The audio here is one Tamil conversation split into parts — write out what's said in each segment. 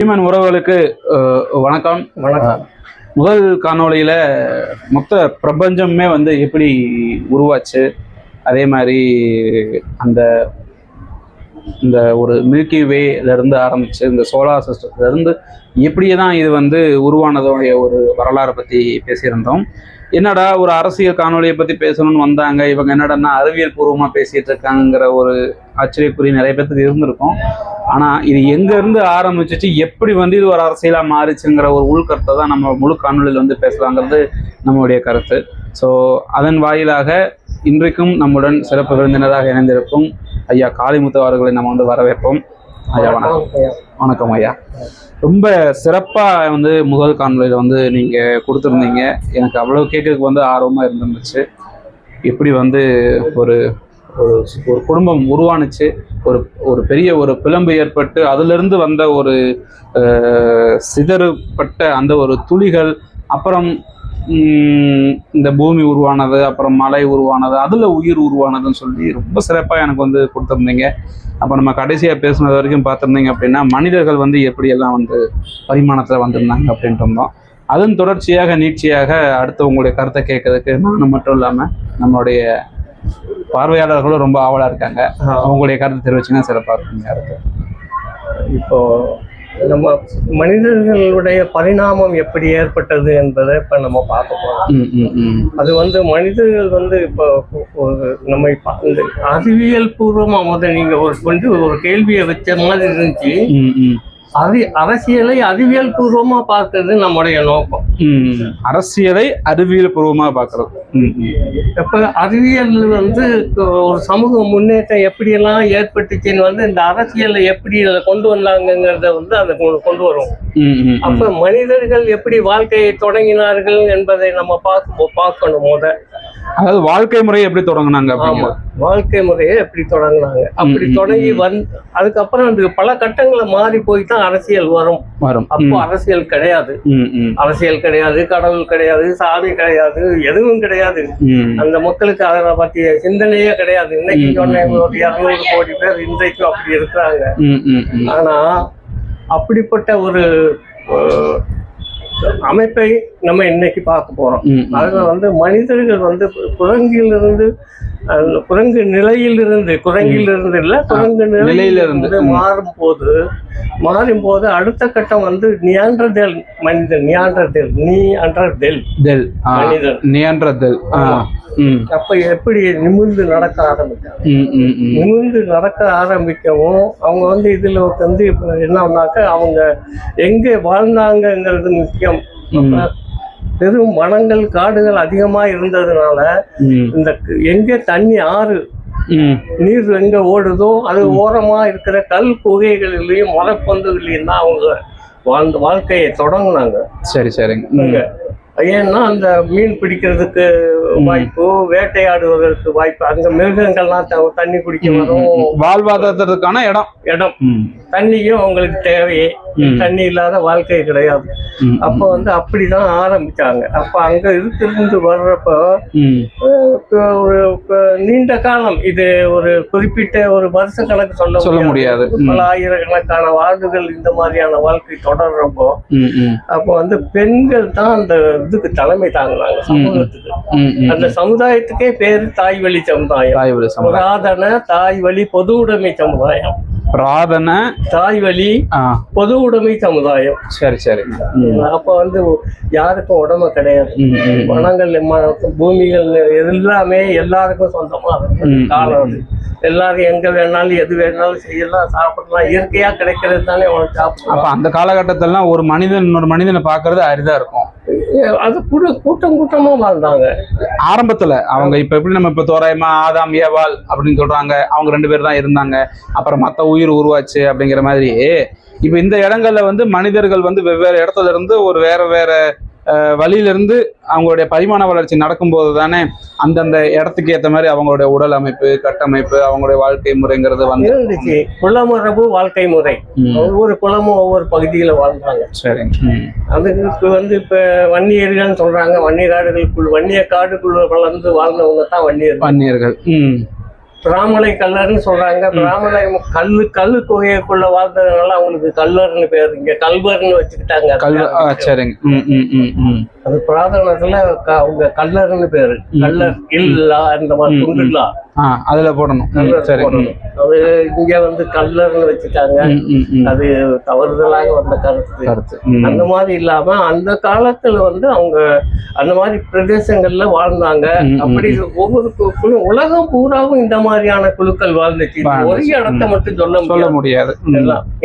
சீமான் உறவுகளுக்கு வணக்கம். வணக்கம். முதல் காணொளியில மொத்த பிரபஞ்சமே எப்படி உருவாச்சு, அதே மாதிரி அந்த இந்த ஒரு மில்கி வேல இருந்து ஆரம்பிச்சு இந்த சோலார் சிஸ்டத்துல இருந்து எப்படிதான் இது உருவானதோடைய ஒரு வரலாறை பத்தி பேசியிருந்தோம். என்னடா ஒரு அரசியல் காணொலியை பத்தி பேசணும்னு வந்தாங்க, இவங்க என்னடா அறிவியல் பூர்வமா பேசிட்டு இருக்காங்கிற ஒரு ஆச்சரியக்குறி நிறைய பேருக்கு இருந்திருக்கும். ஆனா இது எங்க இருந்து ஆரம்பிச்சிச்சு, எப்படி இது ஒரு அரசியலா மாறிச்சுங்கிற ஒரு உள்கருத்தை தான் நம்ம முழு காணொலியில் பேசலாங்கிறது நம்மளுடைய கருத்து. ஸோ அதன் வாயிலாக இன்றைக்கும் நம்முடன் சிறப்பு விருந்தினராக இணைந்திருக்கும் ஐயா காளிமுத்து அவர்களை நம்ம வரவேற்போம். ஐயா வணக்கம். வணக்கம் ஐயா. ரொம்ப சிறப்பாக முதல் காணொலியில் நீங்கள் கொடுத்துருந்தீங்க. எனக்கு அவ்வளோ கேட்கறதுக்கு ஆர்வமாக இருந்துச்சு. எப்படி ஒரு ஒரு குடும்பம் உருவானுச்சு, ஒரு பெரிய ஒரு பிளம்பு ஏற்பட்டு அதிலிருந்து வந்த ஒரு சிதறுபட்ட அந்த ஒரு துளிகள், அப்புறம் இந்த பூமி உருவானது, அப்புறம் மலை உருவானது, அதில் உயிர் உருவானதுன்னு சொல்லி ரொம்ப சிறப்பாக எனக்கு கொடுத்துருந்தீங்க. அப்போ நம்ம கடைசியாக பேசுனது வரைக்கும் பார்த்துருந்தீங்க அப்படின்னா மனிதர்கள் எப்படியெல்லாம் பரிமாணத்தில் வந்திருந்தாங்க அப்படின்ட்டு இருந்தோம். அதன் தொடர்ச்சியாக நீட்சியாக அடுத்து உங்களுடைய கருத்தை கேட்கறதுக்கு நானும் மட்டும் இல்லாமல் நம்மளுடைய பார்வையாளர்களும் ரொம்ப ஆவலாக இருக்காங்க. அவங்களுடைய கருத்தை தெரிவிச்சுன்னா சிறப்பாக இருக்குங்க. இப்போ நம்ம மனிதர்களுடைய பரிணாமம் எப்படி ஏற்பட்டது என்பதை இப்ப நம்ம பார்க்க போறோம். அது மனிதர்கள் இப்போ நம்ம இந்த அறிவியல் பூர்வமா நீங்க ஒரு கேள்வியை வச்ச மாதிரி இருந்துச்சு. அரசியலை அறிவியல் பூர்வமா பார்க்கறது நம்முடைய நோக்கம். அரசியலை அறிவியல் பூர்வமா பார்க்கறது. இப்ப அறிவியல் ஒரு சமூக முன்னேற்றம் எப்படியெல்லாம் ஏற்பட்டுச்சுன்னு இந்த அரசியலை எப்படி கொண்டு வந்தாங்கிறத அதை கொண்டு வரும். அப்ப மனிதர்கள் எப்படி வாழ்க்கையை தொடங்கினார்கள் என்பதை நம்ம பார்க்கணும். அதாவது வாழ்க்கை முறையை எப்படி தொடங்கினாங்க. வாழ்க்கை முறையை எப்படி தொடங்கினாங்க, அப்படி தொடங்கி அதுக்கப்புறம் பல கட்டங்களை மாறி போய் தான் அரசியல் வரும். அப்போ அரசியல் கிடையாது, கடவுள் கிடையாது, சாமி கிடையாது, எதுவும் கிடையாது. அந்த மக்களுக்கு அதை பற்றிய சிந்தனையே கிடையாது. இன்னைக்கு சொன்ன 200 கோடி பேர் இன்றைக்கும் அப்படி இருக்கிறாங்க. ஆனா அப்படிப்பட்ட ஒரு அமைப்பை நம்ம இன்னைக்கு பார்க்க போறோம். அதுல மனிதர்கள் குரங்கிலிருந்து குரங்கு நிலையிலிருந்து குரங்கு நிலையிலிருந்து மாறும்போது அடுத்த கட்டம் நியாண்டர்தேல் மனிதன். மனிதன் அப்ப எப்படி நிமிர்ந்து நடக்க ஆரம்பிக்கவும் அவங்க இதுல என்னன்னாக்க அவங்க எங்க வாழ்ந்தாங்கிறது முக்கியம். பெரும் வனங்கள் காடுகள் அதிகமா இருந்ததுனால இந்த எங்க தண்ணி ஆறு நீர் எங்க ஓடுதோ அது ஓரமா இருக்கிற கல் குகைகளிலையும் மரப்பந்துகளையும் தான் அவங்க வாழ்க்கையை தொடங்கினாங்க. சரி சரிங்க. ஏன்னா அந்த மீன் பிடிக்கிறதுக்கு வாய்ப்பு, வேட்டையாடுவதற்கு வாய்ப்பு, அங்க மிருகங்கள்லாம் தண்ணி குடிக்க வரும். வாழ்வாதாரத்துக்கான இடம் தண்ணியும் அவங்களுக்கு தேவையே. தண்ணி இல்லாத வாழ்க்கை கிடையாது. அப்ப அப்படிதான் ஆரம்பிச்சாங்க. அப்ப அங்க இருந்து வர்றப்ப நீண்ட காலம், இது ஒரு குறிப்பிட்ட ஒரு வருஷ கணக்கு சொல்ல முடியாது. பல ஆயிரக்கணக்கான ஆண்டுகள் இந்த மாதிரியான வாழ்க்கை தொடர்றப்போ அப்போ பெண்கள் தான் அந்த இதுக்கு தலைமை தாங்கினாங்க சமூகத்துக்கு. அந்த சமுதாயத்துக்கே பேரு தாய் வழி சமுதாயம். புராதன தாய் வழி பொது உடைமை சமுதாயம். பிராதன தாய் வழி பொது உடைமை சமுதாயம். சரி சரி. அப்ப யாருக்கும் உடமை கிடையாது. வனங்கள், பூமிகள் எல்லாமே எல்லாருக்கும் சொந்தமா காலம் அது. எல்லாரும் எங்க வேணாலும் எது வேணாலும் செய்யலாம், சாப்பிடலாம். இயற்கையா கிடைக்கிறது தானே அவனுக்கு சாப்பிடலாம். அப்ப அந்த காலகட்டத்திலாம் ஒரு மனிதன் இன்னொரு மனிதனை பாக்குறது அரிதா இருக்கும். அது கூட்டம் கூட்டமா வாழ்ந்தாங்க ஆரம்பத்துல. அவங்க இப்ப எப்படி நம்ம இப்ப தோராயமா ஆதாம் ஏவாள் அப்படின்னு சொல்றாங்க, அவங்க 2 பேர் தான் இருந்தாங்க, அப்புறம் மத்த உயிர் உருவாச்சு அப்படிங்கிற மாதிரி. இப்ப இந்த இடங்கள்ல மனிதர்கள் வெவ்வேறு இடத்துல இருந்து ஒரு வேற வழியிலிருந்து அவங்களுடைய பரிமாண வளர்ச்சி நடக்கும்போது தானே அந்தந்த இடத்துக்கு ஏற்ற மாதிரி அவங்களுடைய உடல் அமைப்பு, கட்டமைப்பு, அவங்களுடைய வாழ்க்கை முறைங்கிறது இருந்துச்சு. குலமரபு வாழ்க்கை முறை. ஒவ்வொரு குலமும் ஒவ்வொரு பகுதியில வாழ்ந்தாங்க. சரி. அதுக்கு இப்ப வன்னியர்கள் சொல்றாங்க. வன்னிய காடுகளுக்குள், வன்னிய காடுக்குள்ள வளர்ந்து வாழ்ந்தவங்க தான் வன்னியர்கள். பிராமணை கல்லர்னு சொல்றாங்க. பிராமணை கல்லு குகைக்குள்ள வாழ்ந்ததுனால அவங்களுக்கு கல்லர்னு பேர், இங்க கல்வர்னு வச்சுக்கிட்டாங்க. சரிங்க. அது புராதனத்துல அவங்க கல்லர்னு பேரு. கல்லர் இல்லா இந்த மாதிரி குண்டுலா அதுல போடணும். சரி. அது இங்க வந்து கல்லர்னு வச்சுட்டாங்க. அது தவறுதலாக வந்த கருத்து. அந்த மாதிரி இல்லாம அந்த காலத்துல வந்து அவங்க அந்த மாதிரி பிரதேசங்கள்ல வாழ்ந்தாங்க. அப்படி ஒவ்வொரு குழு உலகம் பூராவும் இந்த மாதிரியான குழுக்கள் வாழ்ந்துச்சு. ஒரே இடத்த மட்டும் சொல்ல முடியாது.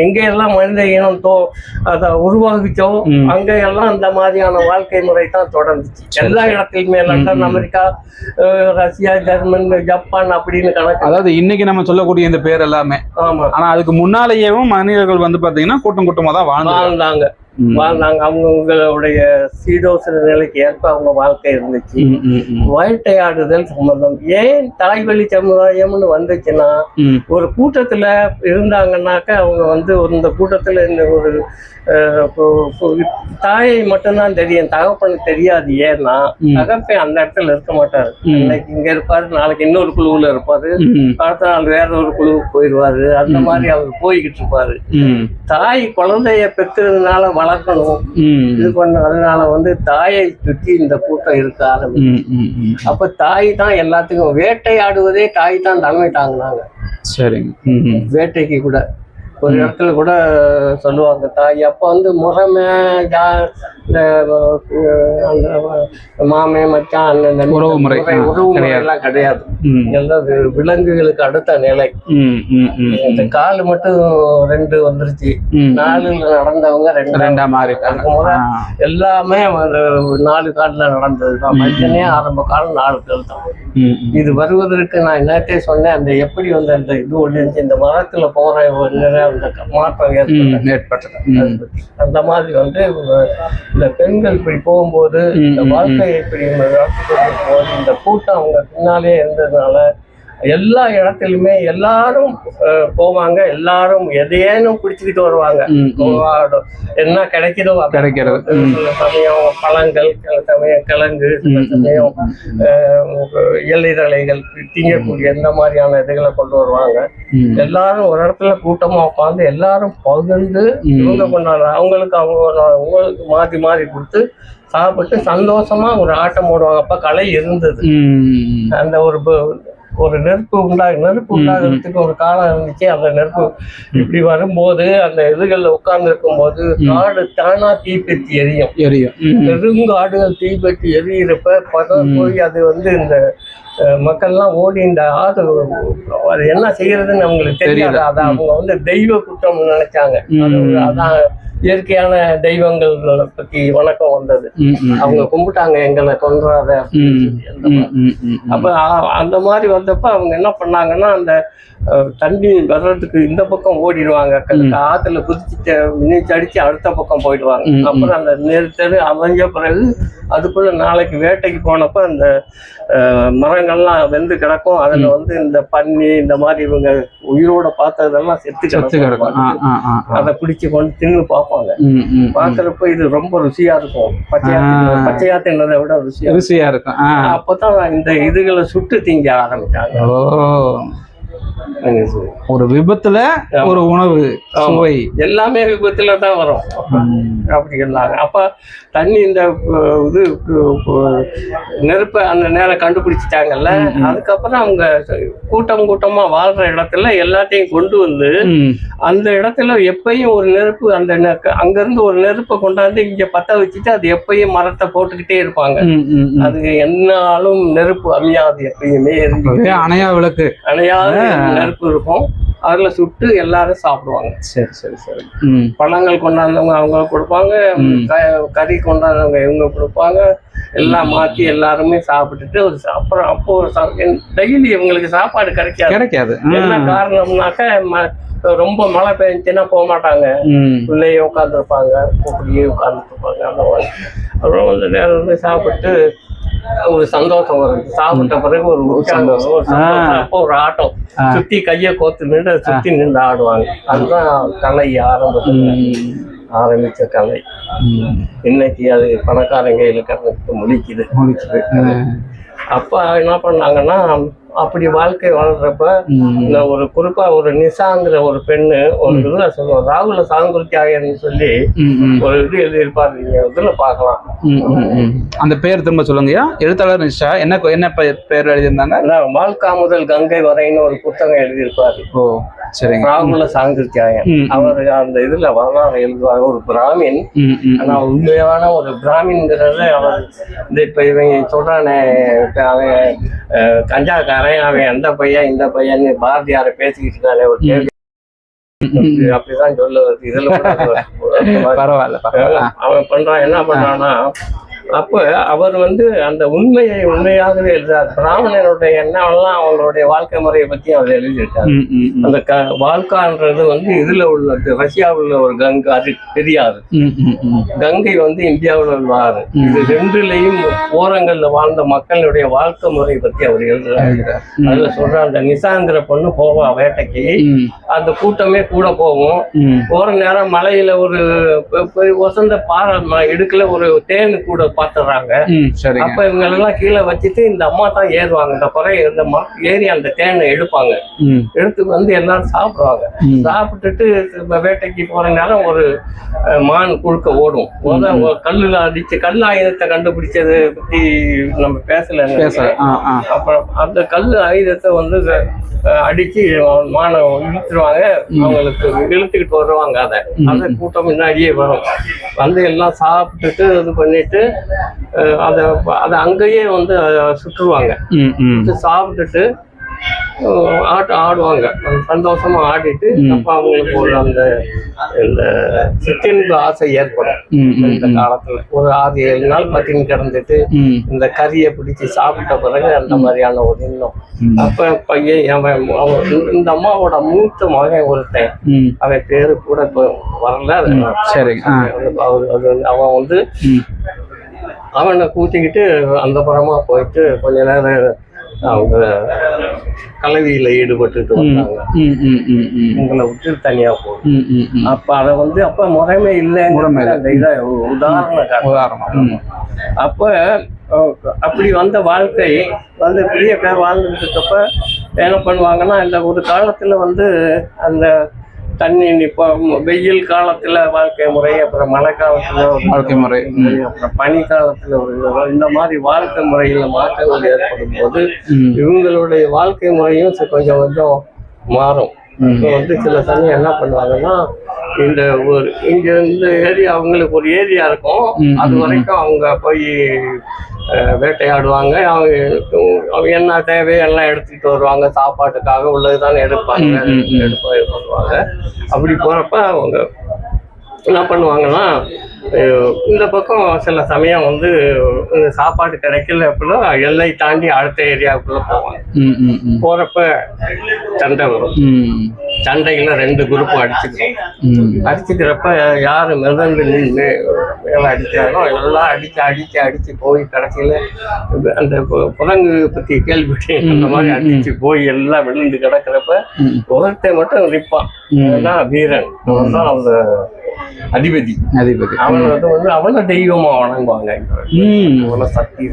எங்க எல்லாம் மனித இனம் அத உருவாகிச்சோ அங்க எல்லாம் அந்த மாதிரியான வாழ்க்கை முறை தான் தொடர்ந்துச்சு. எல்லா இடத்துலயுமே London, America, Russia, German, Japan அப்படின்னு கணக்கு. அதாவது இன்னைக்கு நம்ம சொல்லக்கூடிய இந்த பேர் எல்லாமே. ஆமா. ஆனா அதுக்கு முன்னாலேயும் மனிதர்கள் வந்து பாத்தீங்கன்னா கூட்டம் கூட்டமா தான் வாழ்ந்தாங்க. அவங்களுடைய சீதோசன நிலைக்கு ஏற்ப அவங்க வாழ்க்கை இருந்துச்சு. வேட்டையாடுதல் சம்பந்தம் ஏன் தாய்வழி சமுதாயம்னு வந்துச்சுன்னா, ஒரு கூட்டத்துல இருந்தாங்கன்னாக்க அவங்க வந்து இந்த கூட்டத்துல இந்த ஒரு தாயை மட்டும்தான் தெரியும், தகப்பனுக்கு தெரியாது. ஏன்னா தகப்பன் அந்த இடத்துல இருக்க மாட்டாரு. இன்னைக்கு இங்க இருப்பாரு, நாளைக்கு இன்னொரு குழுவுல இருப்பாரு, அடுத்த நாள் வேற ஒரு குழுவுக்கு போயிடுவாரு. அந்த மாதிரி அவர் போய்கிட்டு இருப்பாரு. தாய் குழந்தைய பெற்றதுனால வளர்க்கணும், இது பண்ண, அதனால வந்து தாயை சுற்றி இந்த கூட்டம் இருக்க ஆரம்பிச்சு. அப்ப தாய் தான் எல்லாத்துக்கும், வேட்டையாடுவதே தாய் தான் தலைமை தாங்கினாங்க. சரிங்க. வேட்டைக்கு கூட ஒரு இடத்துல கூட சொல்லுவாங்க தாய். அப்ப வந்து முறைமை இந்த மாமே மச்சான் உறவு முறை எல்லாம் கிடையாது. எல்லாம் விலங்குகளுக்கு அடுத்த நிலை. இந்த காலு மட்டும் 2 வந்துருச்சு. 4 நடந்தவங்க 2 மாறி. எல்லாமே 4 காலில் நடந்ததுதான். மனுஷனே ஆரம்ப காலம் 4 கால் தான். இது வருவதற்கு நான் என்னத்தே சொன்னேன், அந்த எப்படி வந்து அந்த இது ஒண்ணு இந்த மரத்துல போற அந்த மாற்றம் ஏற்பட்டது. அந்த மாதிரி வந்து இந்த பெண்கள் இப்படி போகும்போது, இந்த வாழ்க்கையை இப்படி இந்த கூட்டம் அவங்க பின்னாலே இருந்ததுனால எல்லா இடத்துலயுமே எல்லாரும் போவாங்க. எல்லாரும் எதையேனும் குடிச்சுக்கிட்டு வருவாங்க. என்ன கிடைக்குதோ கிடைக்கிறது. சில சமயம் பழங்கள், சில சமயம் கிழங்கு, சில சமயம் இலைதழைகள், திங்கக்கூடிய இந்த மாதிரியான இதுகளை கொண்டு வருவாங்க. எல்லாரும் ஒரு இடத்துல கூட்டமா உட்காந்து எல்லாரும் பகிர்ந்து இவங்க கொண்டாடுறாங்க. அவங்களுக்கு மாற்றி மாறி கொடுத்து சாப்பிட்டு சந்தோஷமா ஒரு ஆட்டம் போடுவாங்க. அப்ப கலை இருந்தது. அந்த ஒரு நெருப்பு உண்டாகிறதுக்கு ஒரு காலம் இருந்துச்சு. அந்த நெருப்பு இப்படி வரும்போது அந்த இதுகள்ல உட்கார்ந்து இருக்கும் போது காடு தானா தீப்பெத்தி எரியும். நெருங்காடுகள் தீப்பெத்தி எரியிறப்ப பதம் போய் அது வந்து இந்த மக்கள்லாம் ஓடி இந்த அது என்ன செய்யறதுன்னு அவங்களுக்கு தெரியாது. அதை அவங்க வந்து தெய்வ குற்றம் நினைச்சாங்க. அதான் இயற்கையான தெய்வங்கள் பத்தி வணக்கம் வந்தது. அவங்க கும்பிட்டாங்க, எங்களை கொன்றாத. அப்ப அந்த மாதிரி வந்தப்ப அவங்க என்ன பண்ணாங்கன்னா, அந்த தண்ணி வர்றதுக்கு இந்த பக்கம் ஓடிடுவாங்க. ஆத்துல குதிச்சுட்டு நீச்சல் அடிச்சு அடுத்த பக்கம் போயிடுவாங்க. அப்புறம் அந்த நெருத்தரு அமைஞ்ச பிறகு அதுக்குள்ள நாளைக்கு வேட்டைக்கு போனப்ப அந்த மரங்கள்லாம் வெந்து கிடக்கும். அதுல வந்து இந்த பன்னி இந்த மாதிரி இவங்க உயிரோட பார்த்ததெல்லாம் செத்து கிடக்கும். அதை பிடிச்சு கொண்டு தின்னு பார்ப்பாங்க. பாக்குறப்ப இது ரொம்ப ருசியா இருக்கும். பச்சையா தின்னதை விட ருசியா இருக்கும். அப்பதான் இந்த இதுகளை சுட்டு திங்க ஆரம்பிச்சாங்க. ஒரு விபத்துல ஒரு உணவு சுவை எல்லாமே விபத்துல தான் வரும். அப்படி இருந்தாங்க. அப்ப தண்ணி இந்த இது நெருப்பை அந்த நேரம் கண்டுபிடிச்சிட்டாங்கல்ல. அதுக்கப்புறம் அவங்க கூட்டமா வாழ்ற இடத்துல எல்லாத்தையும் கொண்டு வந்து அந்த இடத்துல எப்பயும் ஒரு நெருப்பு, அந்த அங்க இருந்து ஒரு நெருப்பை கொண்டாந்து இங்க பத்த வச்சுட்டு அது எப்பயும் மரத்தை போட்டுக்கிட்டே இருப்பாங்க. அது என்னாலும் நெருப்பு அமையாது. எப்பயுமே அணையா விளக்கு, அணையாத நெருப்பு இருக்கும். அதுல சுட்டு எல்லாரும் சாப்பிடுவாங்க. பழங்கள் கொண்டாந்தவங்க அவங்களுக்கு கொடுப்பாங்க, கறி கொண்டாந்தவங்க இவங்க கொடுப்பாங்க. எல்லாம் மாற்றி எல்லாருமே சாப்பிட்டுட்டு அப்புறம் அப்போ டெய்லி இவங்களுக்கு சாப்பாடு கிடைக்காது. என்ன காரணம்னாக்க ரொம்ப மழை பெஞ்சுன்னா போக மாட்டாங்க. பிள்ளையே உட்காந்துருப்பாங்க, அப்படியே உட்காந்துட்டு இருப்பாங்க. அந்த மாதிரி அப்புறம் கொஞ்சம் நேரம் வந்து சாப்பிட்டு ஒரு சந்தோஷம் வரும். சாப்பிட்ட பிறகு ஒரு சந்தோஷம். அப்போ ஒரு ஆட்டம், சுத்தி கையை கோத்து நின்று சுத்தி நின்று ஆடுவாங்க. அதுதான் கலை ஆரம்பிச்ச கலை. இன்னைக்கு அது பணக்காரங்க இலக்கணத்துக்கு முடிக்குது. அப்ப என்ன பண்ணாங்கன்னா, அப்படி வாழ்க்கை வாழ்றப்ப இந்த ஒரு குறிப்பா ஒரு நிசாங்கிற ஒரு பெண்ணு ஒரு இதுல சொல்லுவோம், ராகுல சாங்குருத்தியாயன்னு சொல்லி ஒரு இது எழுதியிருப்பாரு, நீங்க இதுல பாக்கலாம். அந்த பேர் திரும்ப சொல்லுங்கய்யா. எழுத்தாளர் நிஷா என்ன பேர் எழுதியிருந்தாங்க? வாழ்க்கா முதல் கங்கை வரைன்னு ஒரு புத்தகம் எழுதியிருப்பாரு. ஓ சரிங்க. ராகுல சாங்குருத்தியாயன் அவர் அந்த இதுல வரலாறு எழுதுவாங்க. ஒரு பிராமின், ஆனா உண்மையான ஒரு பிராமின்ங்கிறத அவர் இந்த இப்ப இவங்க சொல்றானே அவன் கஞ்சாக்காரன், அவன் அந்த பையன் இந்த பையன்னு பாரதியாரை பேசிக்கிட்டு இருக்கானே ஒரு கேள்வி, அப்படிதான் சொல்லுவது. இதுல பரவாயில்ல. அவன் பண்றான் என்ன பண்றான்னா, அப்ப அவர் அந்த உண்மையாகவே எழுதார். பிராமணனுடைய எண்ணம்லாம் அவங்களுடைய வாழ்க்கை முறையை பத்தி அவர் எழுதியிருக்காரு. அந்த வாழ்க்கான்றது இதுல உள்ளது, ரஷ்யாவில் உள்ள ஒரு கங்கை, அது பெரியாறு. கங்கை இந்தியாவில் உள்ள ஆறு. இது ரெண்டுலையும் ஓரங்கள்ல வாழ்ந்த மக்களுடைய வாழ்க்கை முறை பத்தி அவர் எழுதுறாரு. அதுல சொல்ற அந்த நிசாங்கிற பொண்ணு போவா வேட்டைக்கு, அந்த கூட்டமே கூட போகும். போற நேரம் மலையில ஒரு வசந்த பாறை இடுக்குல ஒரு தேனு கூட பாத்துறாங்க. அப்ப இவங்க எல்லாம் கீழே வச்சுட்டு இந்த அம்மா தான் ஏறுவாங்க. இந்த குறை ஏறி அந்த தேனை எடுப்பாங்க. எடுத்து எல்லாரும் சாப்பிடுவாங்க. சாப்பிட்டுட்டு வேட்டைக்கு போற நேரம் ஒரு மான் குறுக்க ஓடும். கல்லுல அடிச்சு கல் ஆயுதத்தை கண்டுபிடிச்சது பத்தி நம்ம பேசல. அப்புறம் அந்த கல் ஆயுதத்தை அடிச்சு மானை இழுத்துருவாங்க. அவங்களுக்கு இழுத்துக்கிட்டு வருவாங்க. அதை கூட்டம் முன்னாடியே வரும். எல்லாம் சாப்பிட்டுட்டு இது பண்ணிட்டு அதை அங்கேயே சுற்றுவாங்க. சாப்பிட்டுட்டு ஆட்டம் ஆடுவாங்க. சந்தோஷமா ஆடிட்டு அப்ப அவங்களுக்கு ஒரு இந்த சிக்கனுக்கு ஆசை ஏற்படும். இந்த காலத்துல ஒரு 6-7 நாள் பட்டினி கிடந்துட்டு இந்த கறியை பிடிச்சி சாப்பிட்ட பிறகு அந்த மாதிரியான ஒரு எண்ணம். அப்ப பையன் இந்த அம்மாவோட மூத்த மகன் ஒருத்தன், அவன் பேரு கூட இப்ப வரல. அவன் அவனை கூட்டிக்கிட்டு அந்த புறமா போயிட்டு கொஞ்ச நேரம் அவங்க கலவியில ஈடுபட்டு வந்தாங்க. உங்களை விட்டு தனியா போகும். அப்ப அதை அப்ப முறைமை இல்லைங்கிற உதாரணம். அப்ப அப்படி வந்த வாழ்க்கை பெரிய பேர் வாழ்ந்துட்டு இருக்கப்ப என்ன பண்ணுவாங்கன்னா, இந்த ஒரு காலத்துல அந்த தண்ணி வெயில் காலத்துல வாழ்க்கை முறை, அப்புறம் மழை காலத்துல வாழ்க்கை முறை, அப்புறம் பனி காலத்துல இந்த மாதிரி வாழ்க்கை முறையில மாற்றங்கள் ஏற்படும் போது இவங்களுடைய வாழ்க்கை முறையும் கொஞ்சம் கொஞ்சம் மாறும். சில சமயம் என்ன பண்ணுவாங்கன்னா, இங்க இந்த ஏரியா அவங்களுக்கு ஒரு ஏரியா இருக்கும், அது வரைக்கும் அவங்க போய் வேட்டையாடுவாங்க. அவங்க என்ன தேவையோ எல்லாம் எடுத்துக்கிட்டு வருவாங்க. சாப்பாட்டுக்காக உள்ளதுதான் எடுப்பாங்க. பண்ணுவாங்க. அப்படி போறப்ப அவங்க என்ன பண்ணுவாங்கன்னா, இந்த பக்கம் சில சமயம் சாப்பாடு கிடைக்கல அப்படின்னா எல்லை தாண்டி அடுத்த ஏரியாவுக்குள்ள போவாங்க. போறப்ப சண்டை வரும். சண்டைகளை 2 குரூப்பும் அடிச்சுக்கிறப்ப யாரு மிதந்து நின்று அடிச்சாரோ எல்லாம் அடிச்சு போய் கடைசியில அந்த குரங்கு பத்தி கேள்விப்பட்டு அந்த மாதிரி அடிச்சு போய் எல்லாம் விழுந்து கிடக்கிறப்ப ஒருத்தை மட்டும் நிற்பான். வீரன் தான் அந்த அதிபதி. அவனை தெய்வமா வணங்குவாங்க. சக்தி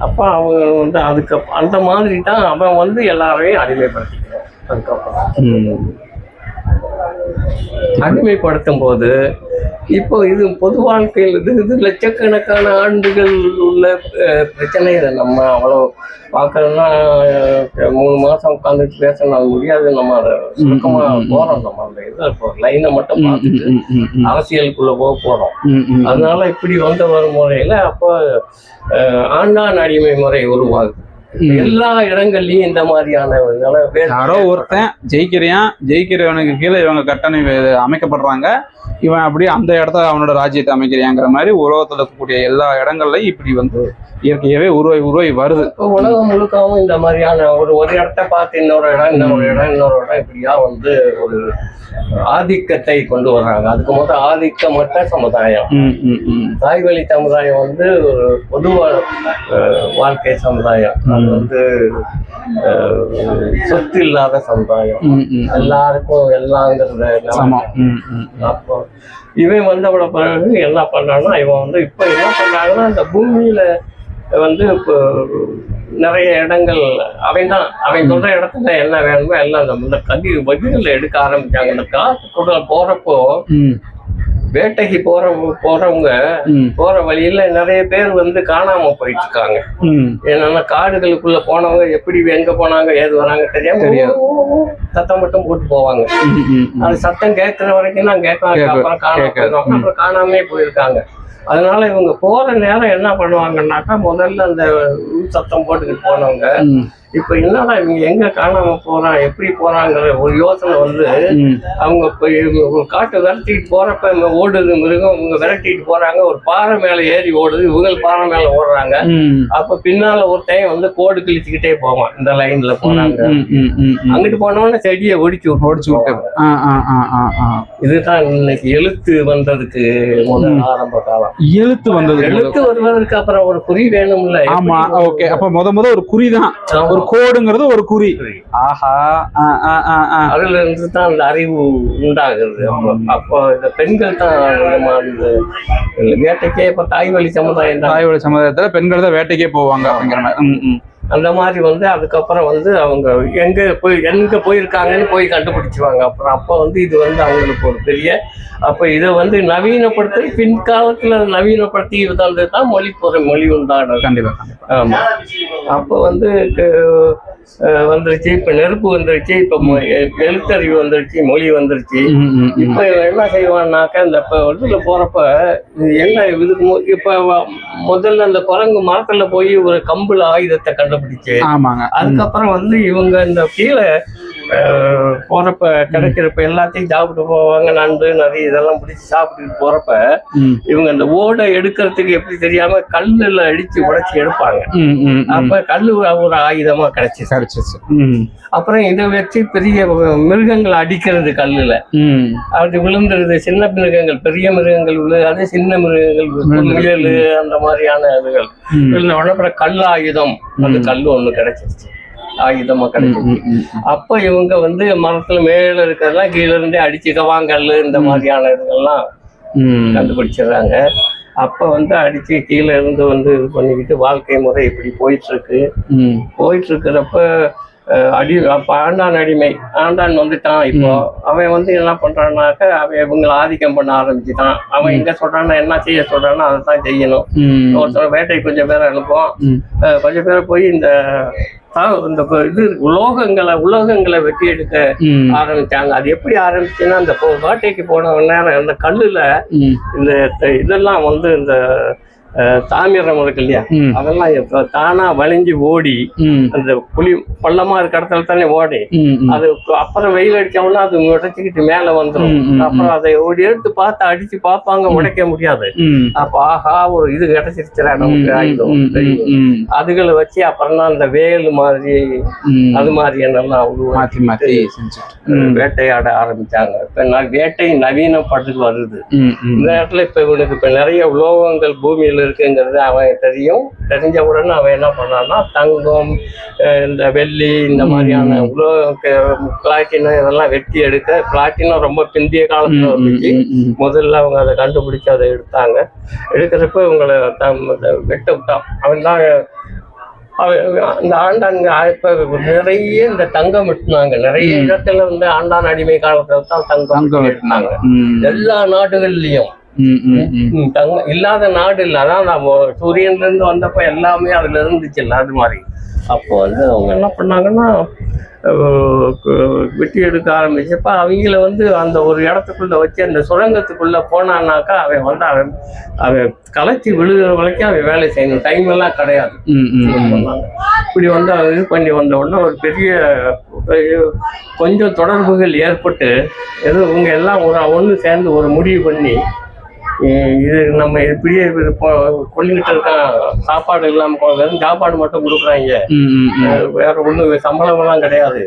அப்ப அவங்க அதுக்கு அந்த மாதிரி தான் அவன் எல்லாரையும் அடிமைப்படுத்திக்கிறான். அதுக்கப்புறம் அடிமைப்படுத்தும் போது இப்போ இது பொது வாழ்க்கையில் இது லட்சக்கணக்கான ஆண்டுகள் உள்ள பிரச்சனைகளை நம்ம அவ்வளோ பார்க்கறதுனா 3 மாசம் உட்காந்துட்டு பேசணும் முடியாது. நம்ம அதை சுருக்கமாக போகிறோம். நம்ம அந்த இதை இப்போ லைனை மட்டும் பார்த்துட்டு அரசியலுக்குள்ள போகிறோம். அதனால இப்படி வந்த முறையில அப்போ ஆண்டான் அடிமை முறை உருவாகுது. எல்லா இடங்கள்லயும் இந்த மாதிரியான யாரோ ஒருத்தன் ஜெயிக்கிறவனுக்கு கீழே இவங்க கட்டணை அமைக்கப்படுறாங்க. இவன் அப்படி அந்த இடத்த அவனோட ராஜ்யத்தை அமைக்கிறியாங்கிற மாதிரி உலகத்துல இருக்கக்கூடிய எல்லா இடங்கள்லயும் இப்படி இயற்கையாவே உருவாகி வருது. உலகம் முழுக்கவும் இந்த மாதிரியான ஒரு இடத்த பார்த்து இன்னொரு இடம் இப்படியா ஒரு ஆதிக்கத்தை கொண்டு வர்றாங்க. அதுக்கு முதல் ஆதிக்கமற்ற சமுதாயம், தாய்வழி சமுதாயம் ஒரு பொதுவா வாழ்க்கை சமுதாயம். அது சொத்து இல்லாத சமுதாயம், எல்லாருக்கும் எல்லாங்கிறத. அப்போ இவன் வந்தவட பிறகு என்ன பண்றான்னா, இவன் இப்ப என்ன பண்றாங்கன்னா, இந்த பூமியில வந்து இப்போ நிறைய இடங்கள் அவன் சொல்ற இடத்துல என்ன வேணுமோ எல்லாம் இந்த வண்டிகள் எடுக்க ஆரம்பிச்சாங்க. இந்த காசு கூட போறப்போ வேட்டைக்கு போறவங்க போற வழியில நிறைய பேர் வந்து காணாம போயிட்டு இருக்காங்க. என்னன்னா காடுகளுக்குள்ள போனவங்க எப்படி எங்க போனாங்க ஏது வராங்க தெரியாது, சத்தம் மட்டும் போட்டு போவாங்க. அது சத்தம் கேட்கிற வரைக்கும் தான் கேட்காங்க, அப்புறம் காணாம போயிருவாங்க, அப்புறம் காணாமே போயிருக்காங்க. அதனால இவங்க போற நேரம் என்ன பண்ணுவாங்கன்னாக்கா முதல்ல அந்த சத்தம் போட்டுக்கிட்டு போனவங்க இப்ப என்னடா இவங்க எங்க காணாம போறான் எப்படி போறாங்கிற ஒரு யோசனை வந்து அவங்க ஒரு காட்டை விரட்டிட்டு போறப்ப ஓடுது மிருகம், இவங்க விரட்டிட்டு போறாங்க. ஒரு பாறை மேல ஏறி ஓடுது, இவங்க பாறை மேல ஓடுறாங்க. அப்ப பின்னால ஒரு டைம் வந்து கோடு கிழிச்சுக்கிட்டே போவான். இந்த லைன்ல போறாங்க, அங்கிட்டு போனோம்னா செடியை ஒடிச்சு விட்டு. இதுதான் இன்னைக்கு எழுத்து வந்ததுக்கு முதல் ஆரம்ப காலம். எழுத்து வருவதற்கு அப்புறம் ஒரு குறி வேணும்ல. ஆமா, ஓகே. அப்ப முத ஒரு குறிதான், ஒரு கோடுங்கிறது ஒரு குறி. ஆஹா, அதுல இருந்து தான் அந்த அறிவு உண்டாகுது. அப்போ இந்த பெண்கள் தான் வேட்டைக்கே இப்ப தாய்வழி சமுதாயத்துல பெண்கள் தான் வேட்டைக்கே போவாங்க அப்படிங்கிற மாதிரி. அந்த மாதிரி வந்து அதுக்கப்புறம் வந்து அவங்க எங்க போயிருக்காங்கன்னு போய் கண்டுபிடிச்சுவாங்க. அப்புறம் அப்போ வந்து இது வந்து அவங்களுக்கு ஒரு பெரிய அப்ப இதை வந்து நவீனப்படுத்தி பின்காலத்துல நவீனப்படுத்தி தான் மொழி உண்டானது. கண்டிப்பா. ஆமா, அப்போ வந்து வந்துருச்சு. இப்ப நெருப்பு வந்துருச்சு, இப்ப எழுத்தறிவு வந்துருச்சு, மொழி வந்துருச்சு. இப்ப என்ன செய்வான்னாக்க இந்த இதுல போறப்ப என்ன இதுக்கு இப்ப முதல்ல அந்த குரங்கு மரத்துல போய் ஒரு கம்புல ஆயுதத்தை கண்டுபிடிச்சு, அதுக்கப்புறம் வந்து இவங்க இந்த கீழே போறப்ப கிடைக்கிறப்ப எல்லாத்தையும் சாப்பிட்டு போவாங்க. நண்டு நிறைய இதெல்லாம் பிடிச்சி சாப்பிட்டுட்டு போறப்ப இவங்க அந்த ஓடை எடுக்கிறதுக்கு எப்படி தெரியாம கல்லுல அடிச்சு உடைச்சி எடுப்பாங்க. அப்ப கல்லு ஒரு ஆயுதமா கிடைச்சிச்சு. அப்புறம் இதை வச்சு பெரிய மிருகங்களை அடிக்கிறது கல்லுல, அப்படி விழுந்துருது. சின்ன மிருகங்கள் பெரிய மிருகங்கள் விழுது, சின்ன மிருகங்கள் முயல் அந்த மாதிரியான இதுகள் விழுந்த உடனே அப்புறம் கல் ஆயுதம், அந்த கல்லு ஒண்ணு கிடைச்சிருச்சு, ஆயுதமா கிடைச்சிருச்சு. அப்ப இவங்க வந்து மரத்துல மேல இருக்கிறதெல்லாம் கீழே இருந்தே அடிச்சு கவாங்கல்லு இந்த மாதிரியான இதுகள்லாம் கண்டுபிடிச்சிடுறாங்க. அப்ப வந்து அடிச்சு கீழே இருந்து வந்து இது பண்ணிக்கிட்டு வாழ்க்கை முறை இப்படி போயிட்டு இருக்கிறப்ப அப்ப ஆண்டான் வந்துட்டான். இப்போ அவன் வந்து என்ன பண்றான்னாக்க அவன் இவங்களை ஆதிக்கம் பண்ண ஆரம்பிச்சுட்டான். அவன் எங்க சொல்றான்னா என்ன செய்ய சொல்றான்னா அதை தான் செய்யணும். ஒருத்தர் வேட்டை கொஞ்சம் பேரை அனுப்புவான், கொஞ்சம் பேரை போய் இந்த இது உலோகங்களை வெட்டி எடுக்க ஆரம்பிச்சாங்க. அது எப்படி ஆரம்பிச்சுன்னா அந்த வேட்டைக்கு போன நேரம் அந்த கல்லுல இந்த இதெல்லாம் வந்து இந்த தாமிரம் இருக்கு இல்லையா, அதெல்லாம் தானா வளைஞ்சு ஓடி அந்த புலி பள்ளமா இருக்க இடத்துல தானே ஓடி, அது அப்புறம் வெயில் அடிச்சோம்னா அது உடைச்சுக்கிட்டு மேல வந்துடும். அப்புறம் அதை ஓடி எடுத்து பார்த்து அடிச்சு பார்ப்பாங்க, உடைக்க முடியாது. அப்ப ஆஹா ஒரு இது கிடைச்சிருச்சுடா நமக்கு ஆயுதம், அதுகளை வச்சு அப்புறம் தான் அந்த வேலு மாதிரி அது மாதிரி என்னெல்லாம் வேட்டையாட ஆரம்பிச்சாங்க. இப்ப வேட்டை நவீனப்படத்துக்கு வருது. இந்த இடத்துல இப்ப இவனுக்கு இப்ப நிறைய உலோகங்கள் பூமியில இருக்குங்கிறது அவன் தெரிஞ்ச உடனே அவன் என்ன பண்ணான்னா தங்கம், இந்த வெள்ளி, இந்த மாதிரியான பிளாட்டினம் இதெல்லாம் வெட்டி எடுக்க. பிளாட்டினம் ரொம்ப பிந்திய காலத்துல வந்துச்சு. முதல்ல அவங்க அதை கண்டுபிடிச்சு அதை எடுக்கிறப்ப இவங்களை வெட்ட விட்டான். அவன் தான் இந்த ஆண்டாங்க இப்ப நிறைய இந்த தங்கம் வெட்டினாங்க. நிறைய இடத்துல வந்து ஆண்டான் அடிமை காலத்துல தான் தங்கம் வெட்டினாங்க. எல்லா நாடுகள்லயும் தங்கம் இல்லாத நாடு இல்லை. அதான் நம்ம சூரியன்ல இருந்து வந்தப்ப எல்லாமே அதுல இருந்துச்சு இல்லை, அது மாதிரி. அப்போ வந்து அவங்க என்ன பண்ணாங்கன்னா வெட்டி எடுக்க ஆரம்பிச்சப்ப அவங்கள வந்து அந்த ஒரு இடத்துக்குள்ள வச்சு அந்த சுரங்கத்துக்குள்ள போனான்னாக்கா அவன் களைச்சி விழுகிற வரைக்கும் அவன் வேலை செய்யணும், டைம் எல்லாம் கிடையாது. இப்படி வந்து இது பண்ணி வந்த உடனே ஒரு பெரிய கொஞ்சம் தொடர்புகள் ஏற்பட்டு இவங்க எல்லாம் ஒன்று சேர்ந்து ஒரு முடிவு பண்ணி இது நம்ம இப்படியே கொல்லிக்கிட்டு இருக்கான், சாப்பாடு இல்லாம வெறும் சாப்பாடு மட்டும் கொடுக்குறாங்க, வேற ஒண்ணு சம்பளம் எல்லாம் கிடையாது.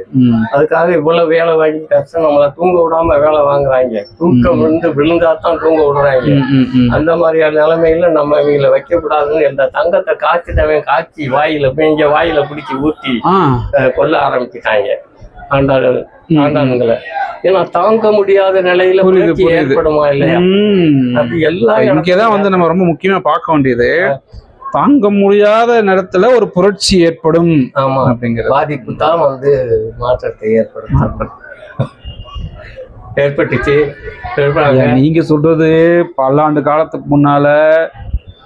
அதுக்காக இவ்வளவு வேலை வாங்கி கஷ்டம் நம்மளை தூங்க விடாம வேலை வாங்குறாங்க. தூக்கம் வந்து விழுந்தாத்தான் தூங்க விடுறாங்க. அந்த மாதிரியான நிலைமையில நம்ம இவங்களை வைக்க கூடாதுன்னு இந்த தங்கத்தை காய்ச்சி வாயில பிடிச்சி ஊற்றி கொல்ல ஆரம்பிச்சுட்டாங்க ஆண்டானுங்களை. ஏன்னா தாங்க முடியாத நிலையில ஏற்படுமா இல்லையா? அது எல்லாம் இங்கதான் வந்து நம்ம ரொம்ப முக்கியமா பார்க்க வேண்டியது. தாங்க முடியாத நேரத்துல ஒரு புரட்சி ஏற்படும். ஆமா, அப்படிங்கிற பாதிப்பு தான் வந்து மாற்றத்தை ஏற்பட்டுச்சு. நீங்க சொல்றது பல்லாண்டு காலத்துக்கு முன்னால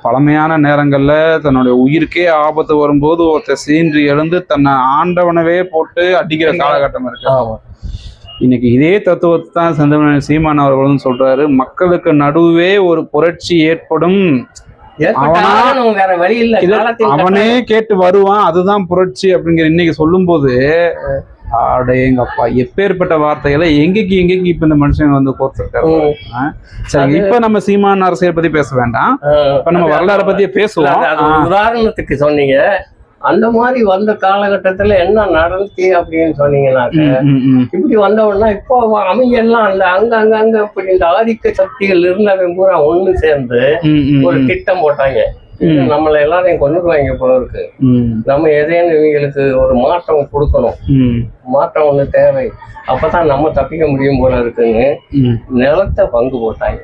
பழமையான நேரங்கள்ல தன்னுடைய உயிருக்கே ஆபத்து வரும்போது ஒருத்தர் சீன்றி எழுந்து தன்னை ஆண்டவனவே போட்டு அடிக்கிற காலகட்டம் இருக்கு. இன்னைக்கு இதே தத்துவத்தை தான் செந்தமிழன் சீமான் அவர்களும் சொல்றாரு. மக்களுக்கு நடுவே ஒரு புரட்சி ஏற்படும், வேற வழி இல்ல, அவனே கேட்டு வருவான், அதுதான் புரட்சி அப்படிங்கிற இன்னைக்கு சொல்லும் போது எங்கப்பா எப்பேற்பட்ட வார்த்தைகளை எங்கேக்கு இப்ப இந்த மனுஷன் வந்து கோர்த்திருக்காரு. சரி, இப்ப நம்ம சீமான் அரசியல் பத்தி பேச வேண்டாம், இப்ப நம்ம வரலாறு பத்தியே பேசுவோம். உதாரணத்துக்கு சொன்னீங்க, அந்த மாதிரி வந்த காலகட்டத்துல என்ன நடந்துச்சு அப்படின்னு சொன்னீங்கன்னாக்க, இப்படி வந்தவொன்னா இப்போ அவங்க எல்லாம் அந்த அங்க இப்படி இந்த ஆதிக்க சக்திகள் இருந்தவங்க பூரா ஒண்ணு சேர்ந்து ஒரு திட்டம் போட்டாங்க. நம்மள எல்லாரையும் கொண்டுக்குவாங்க போல இருக்கு, நம்ம எதையும் இவங்களுக்கு ஒரு மாற்றம் கொடுக்கணும், மாற்றம் ஒண்ணு தேவை, அப்பதான் நம்ம தப்பிக்க முடியும் போல இருக்குன்னு நிலத்தை பங்கு போட்டாங்க.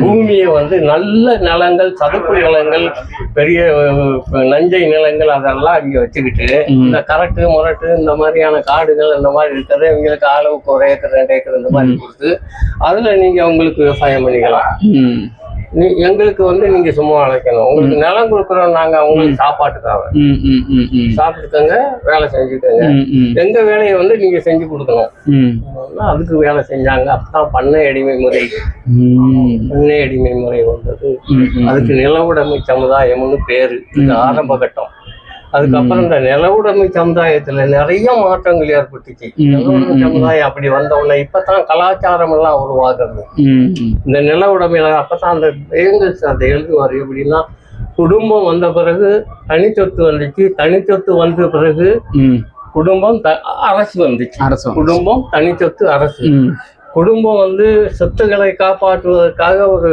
பூமியை வந்து நல்ல நிலங்கள், சதுப்பு நிலங்கள், பெரிய நஞ்சை நிலங்கள் அதெல்லாம் இங்க வச்சுக்கிட்டு இந்த கரட்டு முரட்டு இந்த மாதிரியான காடுகள் இந்த மாதிரி இருக்கிறத இவங்களுக்கு அளவுக்கு 1 ஏக்கர் 2 ஏக்கர் இந்த மாதிரி கொடுத்து அதுல நீங்க உங்களுக்கு விவசாயம் பண்ணிக்கலாம். எங்களுக்கு வந்து நீங்க சும்மா அழைக்கணும், உங்களுக்கு நிலம் கொடுக்குறோம் நாங்க, உங்களுக்கு சாப்பாட்டுக்காக சாப்பிட்டுக்கங்க, வேலை செஞ்சுக்கோங்க, எங்க வேலையை வந்து நீங்க செஞ்சு கொடுக்கணும். அதுக்கு வேலை செஞ்சாங்க. அப்பதான் பண்ணை அடிமை முறை வந்தது. அதுக்கு நிலவுடைமை சமுதாயம்னு பேரு. இது ஆரம்ப கட்டம். அதுக்கப்புறம் இந்த நிலவுடைமை சமுதாயத்துல நிறைய மாற்றங்கள் ஏற்பட்டுச்சு. நிலவுடைமை சமுதாயம் அப்படி வந்தவுடனே இப்பதான் கலாச்சாரம் எல்லாம் உருவாகிறது. இந்த நிலவுடைமையில அப்பதான் அந்த அந்த எழுதுவார் எப்படின்னா, குடும்பம் வந்த பிறகு தனிச்சொத்து வந்துச்சு, தனிச்சொத்து வந்த பிறகு குடும்பம் அரசு வந்துச்சு, குடும்பம் தனிச்சொத்து அரசு. குடும்பம் வந்து சொத்துக்களை காப்பாற்றுவதற்காக ஒரு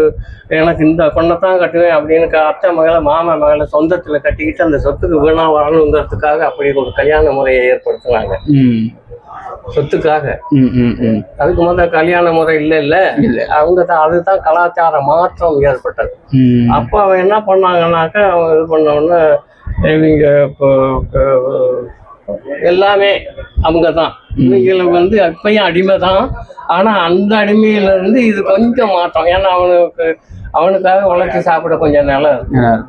எனக்கு இந்த பொண்ணைத்தான் கட்டுவேன் அப்படின்னு அத்தை மகளை மாமா மகளை சொந்தத்துல கட்டிக்கிட்டு அந்த சொத்துக்கு வீணா வரணுங்கிறதுக்காக அப்படி ஒரு கல்யாண முறையை ஏற்படுத்தினாங்க சொத்துக்காக. அதுக்கு முதல்ல கல்யாண முறை இல்ல அவங்க தான், அதுதான் கலாச்சார மாற்றம் ஏற்பட்டது. அப்ப அவன் என்ன பண்ணாங்கன்னாக்கா, அவன் இது பண்ணோன்னா இவங்க இப்போ எல்லாமே அவங்க தான், இவங்களை வந்து அப்பயும் அடிமை தான். ஆனா அந்த அடிமையில இருந்து இது கொஞ்சம் மாற்றம். ஏன்னா அவனுக்காக உழைச்சி சாப்பிட கொஞ்சம் நிலம் இருக்கும்.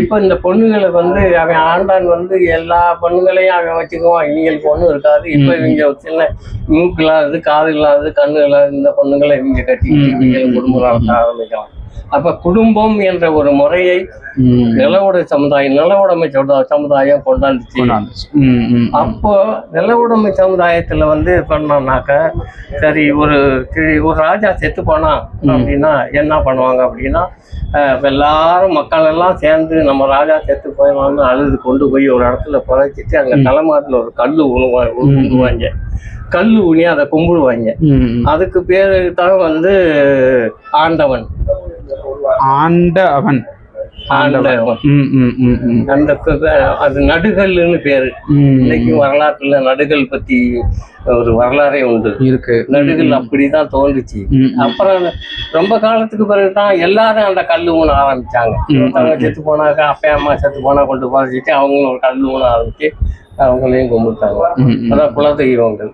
இப்ப இந்த பொண்ணுகளை வந்து அவன் ஆண்டான் வந்து எல்லா பொண்ணுங்களையும் அவன் வச்சுக்குவான், இவங்களுக்கு ஒண்ணும் இருக்காது. இப்ப இவங்க சின்ன மூக்கு இல்லாதது, காது இல்லாதது, கண்ணு இல்லாதது இந்த பொண்ணுங்களை இவங்க கட்டி இவங்களுக்கு குடும்பம் நடத்த ஆரம்பிக்கலாம். அப்ப குடும்பம் என்ற ஒரு முறையை நிலவுடை சமுதாயம் கொண்டாந்துச்சு. அப்போ நிலவுடைமை சமுதாயத்துல வந்து பண்ணோம்னாக்க, சரி ஒரு ராஜா செத்து போனா அப்படின்னா என்ன பண்ணுவாங்க அப்படின்னா, எல்லாரும் மக்கள் எல்லாம் சேர்ந்து நம்ம ராஜா செத்து போயிடலாம்னு அழுது கொண்டு போய் ஒரு இடத்துல புதைச்சிட்டு அங்க தலைமாட்டில் ஒரு கல்லு ஊனுவாங்க. கல்லு ஊனி அதை கும்பிடுவாங்க. அதுக்கு பேரு தான் வந்து ஆண்டவன். அது நடுகல்னு பேரு. இன்னைக்கு வரலாற்றுல நடுகள் பத்தி ஒரு வரலாறே உண்டு இருக்கு. நடுகள் அப்படிதான் தோன்றுச்சு. அப்புறம் ரொம்ப காலத்துக்கு பிறகுதான் எல்லாரும் அந்த கல்லு ஊன ஆரம்பிச்சாங்க. அவங்க செத்து போனாக்கா, அப்பா அம்மா செத்து போனா கொண்டு போச்சுட்டு அவங்களும் ஒரு கல்லு ஊன ஆரம்பிச்சு அவங்களையும் கும்பிட்டாங்க. அதான் குலதெய்வங்கள்.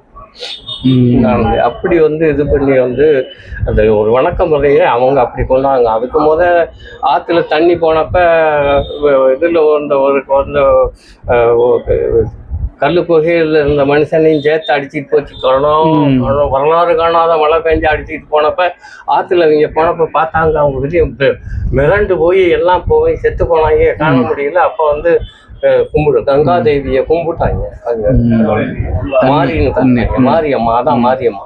அப்படி வந்து இது பண்ணி வந்து அந்த ஒரு வணக்க முறையை அவங்க அப்படி கொண்டாங்க. அதுக்கு ஆத்துல தண்ணி போனப்ப இதுல கல்லு குகையில் இருந்த மனுஷனையும் சேர்த்து அடிச்சுட்டு போச்சு. வரலாறு காணாத மழை பெஞ்சு அடிச்சுட்டு போனப்ப ஆத்துல அவங்க போனப்ப பார்த்தாங்க. அவங்க பெரிய மிரண்டு போய் எல்லாம் போய் செத்து போனாங்க, காண முடியல. அப்ப வந்து கங்கா தேவிய கும்பிட்டாங்க. மாரியம்மா, அதான் மாரியம்மா.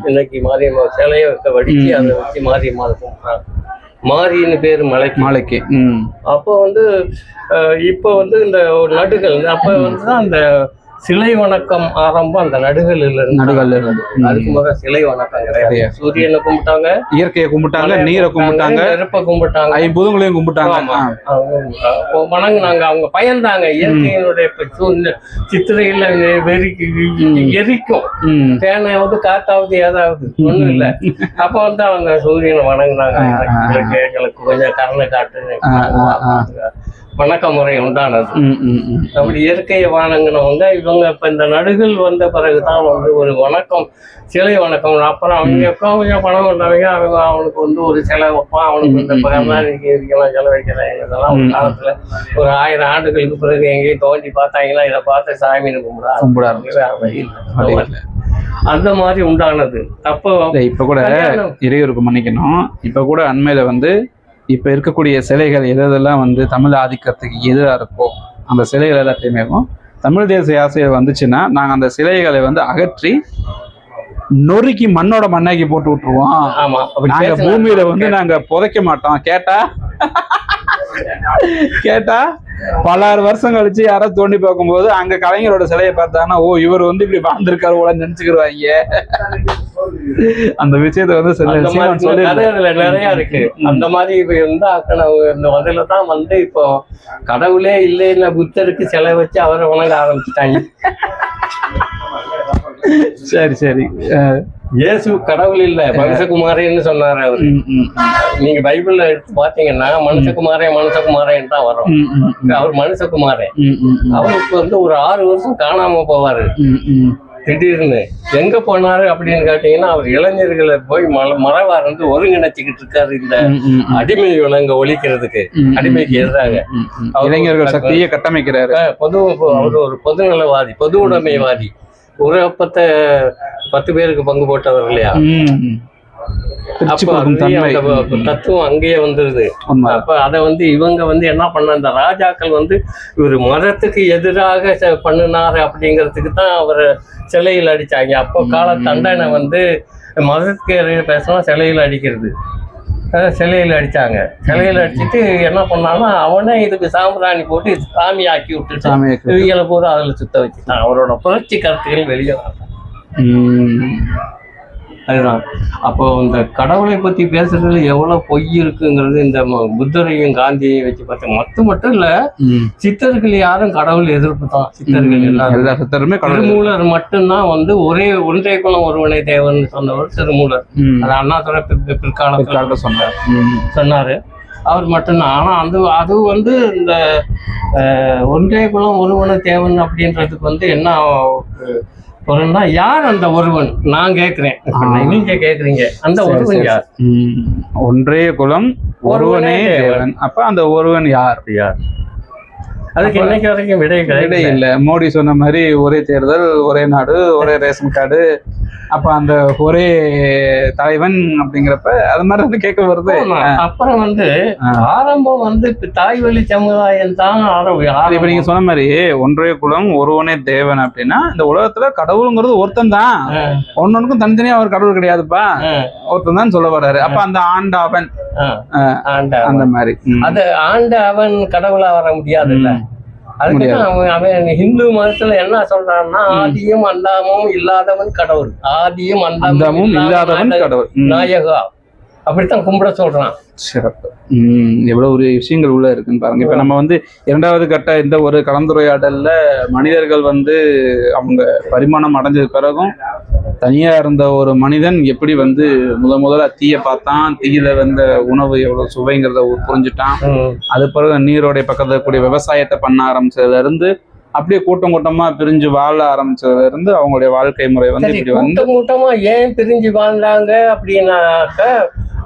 இன்னைக்கு மாரியம்மா சிலைய வடிச்சு அதை வச்சு மாரியம்மா கும்பிட்டாங்க. மாரின்னு பேரு மலைக்கு. அப்போ வந்து இப்போ வந்து இந்த நடுகள் அப்ப வந்துதான் அந்த சிலை வணக்கம் ஆரம்பம் அந்த நடுகல்ல இருந்து. அதுக்கு முதல்ல சிலை வணக்கம் கிடையாது. சூரியனை கும்பிட்டாங்க, இயற்கையை கும்பிட்டாங்க, நீரை கும்பிட்டாங்க, நெருப்பை கும்பிட்டாங்க, ஐம்பூதங்களையும் கும்பிட்டாங்க. வணங்குனாங்க. அவங்க பயந்தாங்க. இயற்கையினுடைய சித்திரையில எரிக்கும், தேனையாவது காத்தாவது ஏதாவது ஒண்ணும் இல்லை. அப்ப வந்து அவங்க சூரியனை வணங்குனாங்க. எங்களுக்கு கொஞ்சம் கருணை காட்டு வணக்க முறை உண்டானது. அப்படி இயற்கையை வணங்கினவங்க இவங்க இப்ப இந்த நடுகள் வந்த பிறகுதான் வந்து ஒரு வணக்கம், சிலை வணக்கம். அப்புறம் அவங்க கொஞ்சம் பணம் கொண்டவங்க அவனுக்கு வந்து ஒரு சிலை வைப்பான், அவனுக்கு இந்த இதெல்லாம் செலவழிக்கிறேன். இதெல்லாம் ஒரு காலத்துல ஒரு 1000 ஆண்டுகளுக்கு பிறகு எங்கேயும் தோண்டி பார்த்தாங்கன்னா இதை பார்த்து சாமின்னு கும்பிடாரு. அந்த மாதிரி உண்டானது. அப்போ இப்ப கூட இறையூருக்கு மன்னிக்கணும், இப்ப கூட அண்மையில வந்து இப்ப இருக்கக்கூடிய சிலைகள் எதெல்லாம் வந்து தமிழ் ஆதிக்கத்துக்கு எதிராக இருக்கோ அந்த சிலைகள் எல்லாத்தையுமே தமிழ் தேசிய ஆசையை வந்துச்சுன்னா நாங்க அந்த சிலைகளை வந்து அகற்றி நொறுக்கி மண்ணோட மண்ணாக்கி போட்டு விட்டுருவோம். நாங்க பூமியில வந்து நாங்க புதைக்க மாட்டோம். கேட்டா பல வருஷம் கழிச்சு யாரோ தோண்டி பார்க்கும்போது அங்க கலைஞரோட சிலையை பார்த்தாங்கன்னா ஓ இவர் வந்து இப்படி வாழ்ந்திருக்காரு போல நினைச்சுக்கிடுவாங்க. அந்த விஷயத்த வந்து நிறைய இருக்கு. அந்த மாதிரி வந்து இந்த வகையில தான் வந்து இப்போ கடவுளே இல்லைன்னு புத்தருக்கு சிலை வச்சு அவரை வணங்க ஆரம்பிச்சுட்டாங்க. சரி சரி, இயேசு கடவுள் இல்ல, மனுஷகுமாரன்னு சொன்னாரு அவரு. நீங்க பைபிள்ல எடுத்து பாத்தீங்கன்னா மனுஷகுமாரன் தான் வரும். அவர் மனுஷகுமாரன். அவருக்கு வந்து ஒரு 6 வருஷம் காணாம போவாரு. திடீர்னு எங்க போனாரு அப்படின்னு கேட்டீங்கன்னா அவர் இளைஞர்களை போய் மறவார் வந்து ஒருங்கிணைச்சுக்கிட்டு இருக்காரு இந்த அடிமை விலங்க ஒழிக்கிறதுக்கு, அடிமைக்கு எதிராக இளைஞர்கள் சக்தியை கட்டமைக்கிறாரு. அவர் ஒரு பொதுநலவாதி, பொது உடைமைவாதி. ஒரு அப்பத்தை 10 பேருக்கு பங்கு போட்டவர் இல்லையா? அப்ப தத்துவம் அங்கேயே வந்துருது. அப்ப அதை வந்து இவங்க வந்து என்ன பண்ண, இந்த ராஜாக்கள் வந்து இவர் மதத்துக்கு எதிராக பண்ணினாரு அப்படிங்கிறதுக்கு தான் அவரை சிலையில் அடிச்சாங்க. அப்போ கால தண்டனை வந்து மதத்துக்கு பேசினா சிலையில் அடிக்கிறது. சிலையில் அடிச்சாங்க. சிலையில் அடிச்சுட்டு என்ன பண்ணாலும் அவனே இதுக்கு சாம்பிராணி போட்டு சாமி ஆக்கி விட்டுட்டு இவங்களை பூரா அதில் சுத்த வச்சுட்டான். அவரோட புரட்சி கருத்துக்கள் வெளியே அதுதான். அப்போ இந்த கடவுளை பத்தி பேசுறதுல எவ்வளவு பொய் இருக்குங்கிறது இந்த புத்தரையும் காந்தியையும் வச்சு பார்த்தேன். மட்டும் இல்ல, சித்தர்கள் யாரும் கடவுள் எதிர்ப்பு தான். சித்தர்கள் எல்லாருமே திருமூலர் மட்டும்தான் வந்து ஒன்றே குலம் ஒருவனே தேவன் சொன்னவர் திருமூலர். அது அண்ணாதுரை பிற்காலத்துல சொன்னாரு. அவர் மட்டும்தான். ஆனா அது வந்து இந்த ஒன்றே குலம் ஒருவனே தேவன் அப்படின்றதுக்கு வந்து என்ன பொருள்னா, யார் அந்த ஒருவன்? நான் கேட்கிறேன், நீங்க கேக்குறீங்க, அந்த ஒருவன் யார்? ஒன்றே குலம் ஒருவனே தேவன். அப்ப அந்த ஒருவன் யார்? அதுக்கு இன்னைக்கு வரைக்கும் விடை இல்லை. மோடி சொன்ன மாதிரி ஒரே தேர்தல், ஒரே நாடு, ஒரே ரேஷன் கார்டு, அப்ப அந்த ஒரே தலைவன் அப்படிங்கிறப்ப அது மாதிரி வந்து கேட்க வருது. அப்புறம் வந்து ஆரம்பம் வந்து தாய் வழி சமுதாயம் தான் ஆரம்பம். இப்ப நீங்க சொன்ன மாதிரி ஒன்றே குலம் ஒருவனே தேவன் அப்படின்னா இந்த உலகத்துல கடவுளுங்கிறது ஒருத்தன் தான். ஒன்னொன்னுக்கும் தனித்தனியா அவர் கடவுள் கிடையாதுப்பா, ஒருத்தன் தான் சொல்ல வர்றாரு. அப்ப அந்த ஆண்டவன் அந்த மாதிரி அது ஆண்டவன் கடவுளா வர முடியாது இல்ல. அதுக்கு அவன் ஹிந்து மதத்துல என்ன சொல்றான்னா, ஆதியும் அந்தமும் இல்லாதவன் கடவுள், ஆதியும் அந்தமும் இல்லாதவன் கடவுள், நாயகா, அப்படித்தான் கும்பிட சொல்றான். சிறப்பு. எவ்வளவு ஒரு விஷயங்கள் உள்ள இருக்குன்னு பாருங்க. இப்ப நம்ம வந்து 2வது கட்ட இந்த ஒரு கலந்துரையாடல்ல மனிதர்கள் வந்து அவங்க பரிமாணம் அடைஞ்சது பிறகும் தனியா இருந்த ஒரு மனிதன் எப்படி வந்து முதல்ல தீய பார்த்தான், தீயில வந்த உணவு எவ்வளவு சுவைங்கிறத புரிஞ்சுட்டான். அது பிறகு நீரோடைய பக்கத்துல கூடிய விவசாயத்தை பண்ண ஆரம்பிச்சதுல இருந்து அப்படியே கூட்டமா பிரிஞ்சு வாழ ஆரம்பிச்சதுல இருந்து அவங்களுடைய வாழ்க்கை முறை வந்து இப்படி வந்து கூட்டமா ஏன் பிரிஞ்சு வாழ்ந்தாங்க அப்படின்னாக்க,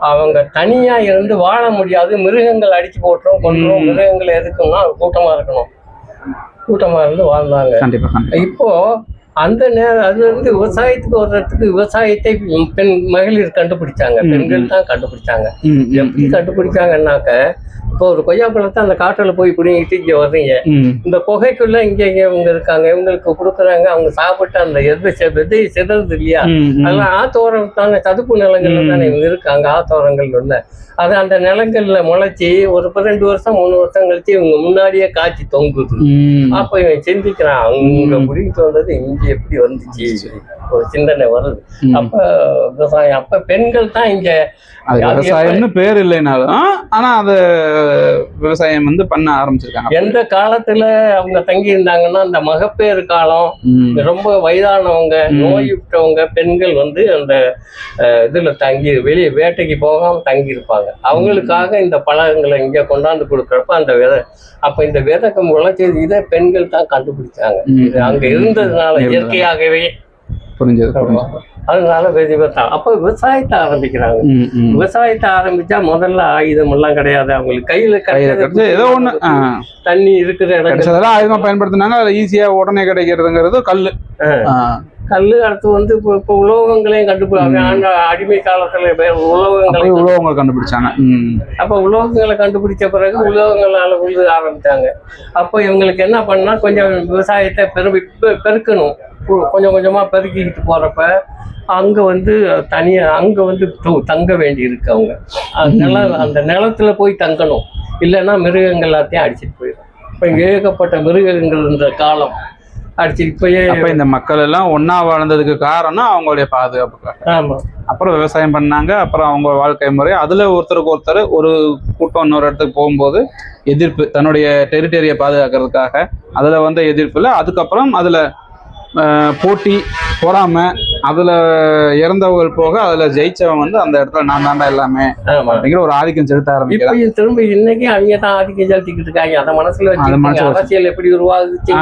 அவங்க தனியா இருந்து வாழ முடியாது. மிருகங்கள் அடிச்சு போட்டுரும், கொண்டுரும். மிருகங்கள் எதுக்குன்னா கூட்டமா இருக்கணும், கூட்டமா இருந்து வாழ்ந்தாங்க. இப்போ அந்த நேரம் அதுல இருந்து விவசாயத்துக்கு வர்றதுக்கு விவசாயத்தை மகளிர் கண்டுபிடிச்சாங்க, பெண்கள் தான் கண்டுபிடிச்சாங்க. எப்படி கண்டுபிடிச்சாங்கன்னாக்க, இப்போ ஒரு கொய்யாப்பழத்தை அந்த காட்டுல போய் பிடிங்கிட்டு இங்க வர்றீங்க, இந்த குகைக்குள்ள இங்க இவங்க இருக்காங்க, இவங்களுக்கு கொடுக்குறாங்க, அவங்க சாப்பிட்டு அந்த விதை சிதறது இல்லையா, அதெல்லாம் ஆத்தோரம் தானே, சதுப்பு நிலங்கள்ல தானே இவங்க இருக்காங்க, ஆத்தோரங்கள் உள்ள அது அந்த நிலங்கள்ல முளைச்சி ஒரு 2 வருஷம் 3 வருஷம் கழிச்சு இவங்க முன்னாடியே காய்ச்சி தொங்குது. அப்ப இவன் சிந்திக்கிறான், அங்க பிடிக்கிட்டு வந்தது இங்க எப்படி வந்துச்சு, ஒரு சிந்தனை வருது. அப்ப விவசாயம், அப்ப பெண்கள் தான் இங்க விவசாயம்னு பேர் இல்லைனாலும் ஆனா அத விவசாயம் வந்து பண்ண ஆரம்பிச்சிருக்காங்க. எந்த காலத்துல அவங்க தங்கி இருந்தாங்கன்னா அந்த மகப்பேறு காலம், ரொம்ப வயதானவங்க, நோயுற்றவங்க பெண்கள் வந்து அந்த இதுல தங்கி வெளியே வேட்டைக்கு போகாம தங்கி இருப்பாங்க. அவங்களுக்காக இந்த பழங்களை இங்க கொண்டாந்து கொடுக்குறப்ப அந்த விதை, அப்ப இந்த விதக்கம் விளைச்சது இதை பெண்கள் தான் கண்டுபிடிச்சாங்க. இது அங்க இருந்ததுனால இயற்கையாகவே புரிஞ்சது. அதனால அப்ப விவசாயத்தை ஆரம்பிக்கிறாங்க. விவசாயத்தை ஆரம்பிச்சா முதல்ல ஆயுதம் எல்லாம் கிடையாது, அவங்களுக்கு கையில ஏதோ ஒண்ணு தண்ணி இருக்கிற இடம் ஆயுதமா பயன்படுத்தினாங்க. அதுல ஈஸியா உடனே கிடைக்கிறதுங்கிறது கல்லு. அடுத்து வந்து இப்ப உலோகங்களையும் கண்டுபிடிச்சாங்க. அடிமை காலத்துல உலோகங்களை கண்டுபிடிச்சாங்க. அப்ப உலோகங்களை கண்டுபிடிச்ச பிறகு உலோகங்களால உழுது ஆரம்பிச்சாங்க. அப்போ இவங்களுக்கு என்ன பண்ணா, கொஞ்சம் விவசாயத்தை பெருக்கணும், கொஞ்சம் கொஞ்சமா பெருக்கிக்கிட்டு போறப்ப அங்க வந்து தனியா அங்க வந்து தங்க வேண்டி இருக்கு. அவங்க அந்த நிலத்துல போய் தங்கணும், இல்லைன்னா மிருகங்கள் எல்லாத்தையும் அடிச்சுட்டு போயிடும். இப்ப இங்க ஏகப்பட்ட மிருகங்கள்ன்ற காலம் அடிச்சுட்டு இந்த மக்கள் எல்லாம் ஒன்னா வாழ்ந்ததுக்கு காரணம் அவங்களுடைய பாதுகாப்புக்காக. ஆமா. அப்புறம் விவசாயம் பண்ணாங்க. அப்புறம் அவங்க வாழ்க்கை முறை, அதுல ஒருத்தருக்கு ஒருத்தர் ஒரு கூட்டம் இன்னொரு இடத்துக்கு போகும்போது எதிர்ப்பு, தன்னுடைய டெரிட்டரியை பாதுகாக்கிறதுக்காக அதுல வந்து எதிர்ப்புல, அதுக்கப்புறம் அதுல போட்டி பொறாம, அதுல இறந்தவர்கள் போக அதுல ஜெயிச்சவன் வந்து அந்த இடத்துல நான் தாண்டா எல்லாமே அப்படிங்கிற ஒரு ஆதிக்கம் செலுத்த ஆரம்பிக்கிறாங்க. திரும்ப இன்னைக்கு அவங்க தான் ஆதிக்கம் செலுத்திக்கிட்டு இருக்காங்க. அதை மனசுல வச்சு அரசியல் எப்படி உருவாகுச்சு